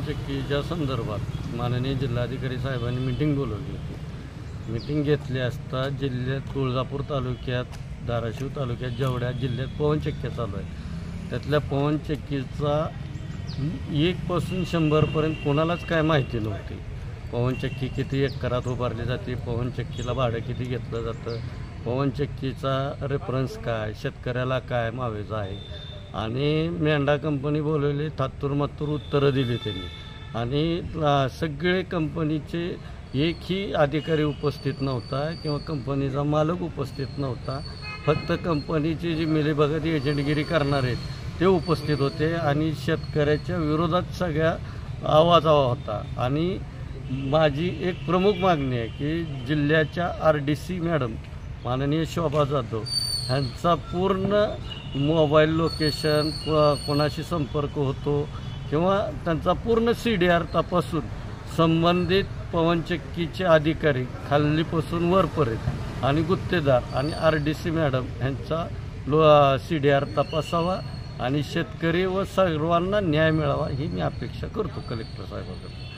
पवनचक्कीच्या संदर्भात माननीय जिल्हाधिकारी साहेबांनी मीटिंग बोलवली होती। मीटिंग घेतली असता जिल्ह्यात तुळजापूर तालुक्यात, धाराशिव तालुक्यात जेवढ्या जिल्ह्यात पवनचक्क्या चालू आहेत त्यातल्या पवनचक्कीचा 1 पासून 100पर्यंत कोणालाच काय माहिती नव्हती। पवनचक्की किती एकरात उभारली जाते, पवनचक्कीला भाडं किती घेतलं जातं, पवनचक्कीचा रेफरन्स काय, शेतकऱ्याला काय मावेजा आहे। आणि मेंढा कंपनी बोलवली, थात्तूर उत्तरं दिली त्यांनी। आणि सगळे कंपनीचे एकही अधिकारी उपस्थित नव्हता किंवा कंपनीचा मालक उपस्थित नव्हता। फक्त कंपनीची जी मिलीभगत एजंटगिरी करणार आहेत ते उपस्थित होते आणि शेतकऱ्याच्या विरोधात सगळ्या आवाज होता। आणि माझी एक प्रमुख मागणी आहे की जिल्ह्याच्या RDC मॅडम माननीय शोभा जाधव ह्यांचा पूर्ण मोबाईल लोकेशन, कोणाशी संपर्क होतो किंवा त्यांचा पूर्ण CDR तपासून संबंधित पवनचक्कीचे अधिकारी खालीपासून वरपर्यंत आणि गुत्तेदार आणि RDC मॅडम यांचा CDR तपासावा आणि शेतकरी व सर्वांना न्याय मिळावा ही मी अपेक्षा करतो कलेक्टर साहेबांकडे।